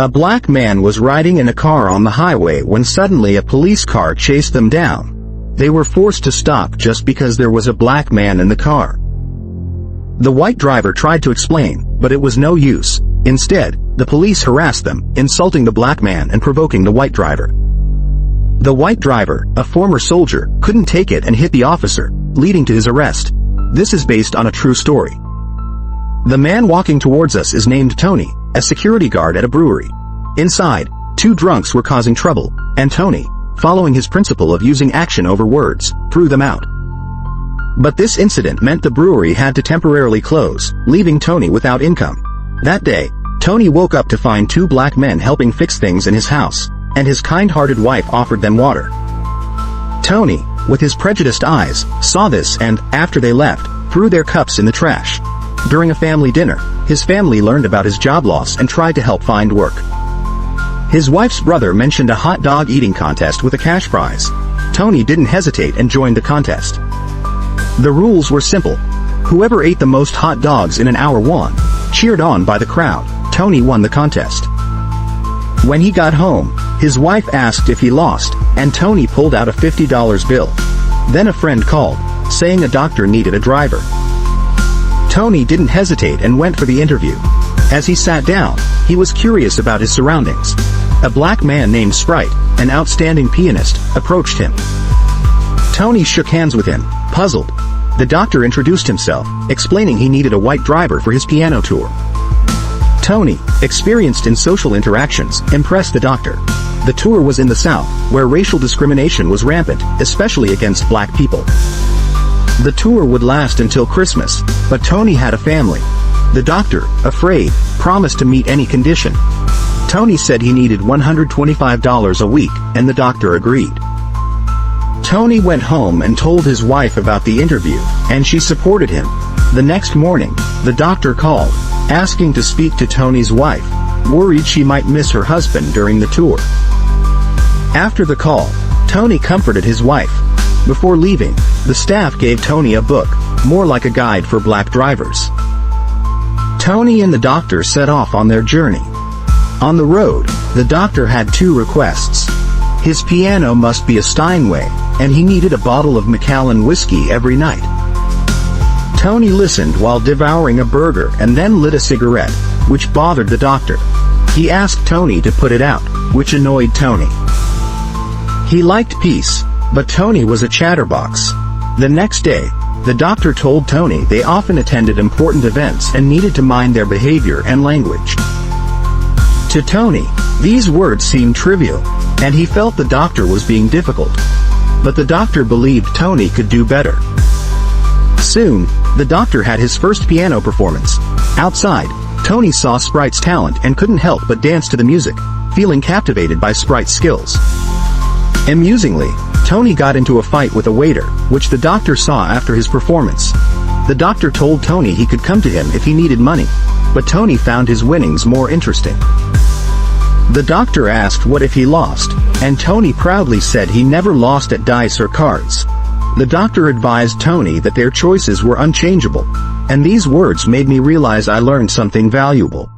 A black man was riding in a car on the highway when suddenly a police car chased them down. They were forced to stop just because there was a black man in the car. The white driver tried to explain, but it was no use. Instead, the police harassed them, insulting the black man and provoking the white driver. The white driver, a former soldier, couldn't take it and hit the officer, leading to his arrest. This is based on a true story. The man walking towards us is named Tony, a security guard at a brewery. Inside, two drunks were causing trouble, and Tony, following his principle of using action over words, threw them out. But this incident meant the brewery had to temporarily close, leaving Tony without income. That day, Tony woke up to find two black men helping fix things in his house, and his kind-hearted wife offered them water. Tony, with his prejudiced eyes, saw this and, after they left, threw their cups in the trash. During a family dinner, his family learned about his job loss and tried to help find work. His wife's brother mentioned a hot dog eating contest with a cash prize. Tony didn't hesitate and joined the contest. The rules were simple. Whoever ate the most hot dogs in an hour won. Cheered on by the crowd, Tony won the contest. When he got home, his wife asked if he lost, and Tony pulled out a $50 bill. Then a friend called, saying a doctor needed a driver. Tony didn't hesitate and went for the interview. As he sat down, he was curious about his surroundings. A black man named Sprite, an outstanding pianist, approached him. Tony shook hands with him, puzzled. The doctor introduced himself, explaining he needed a white driver for his piano tour. Tony, experienced in social interactions, impressed the doctor. The tour was in the South, where racial discrimination was rampant, especially against black people. The tour would last until Christmas, but Tony had a family. The doctor, afraid, promised to meet any condition. Tony said he needed $125 a week, and the doctor agreed. Tony went home and told his wife about the interview, and she supported him. The next morning, the doctor called, asking to speak to Tony's wife, worried she might miss her husband during the tour. After the call, Tony comforted his wife. Before leaving, the staff gave Tony a book, more like a guide for black drivers. Tony and the doctor set off on their journey. On the road, the doctor had two requests. His piano must be a Steinway, and he needed a bottle of Macallan whiskey every night. Tony listened while devouring a burger and then lit a cigarette, which bothered the doctor. He asked Tony to put it out, which annoyed Tony. He liked peace, but Tony was a chatterbox. The next day, the doctor told Tony they often attended important events and needed to mind their behavior and language. To Tony, these words seemed trivial, and he felt the doctor was being difficult. But the doctor believed Tony could do better. Soon, the doctor had his first piano performance. Outside, Tony saw Sprite's talent and couldn't help but dance to the music, feeling captivated by Sprite's skills. Amusingly, Tony got into a fight with a waiter, which the doctor saw after his performance. The doctor told Tony he could come to him if he needed money, but Tony found his winnings more interesting. The doctor asked what if he lost, and Tony proudly said he never lost at dice or cards. The doctor advised Tony that their choices were unchangeable, and these words made me realize I learned something valuable.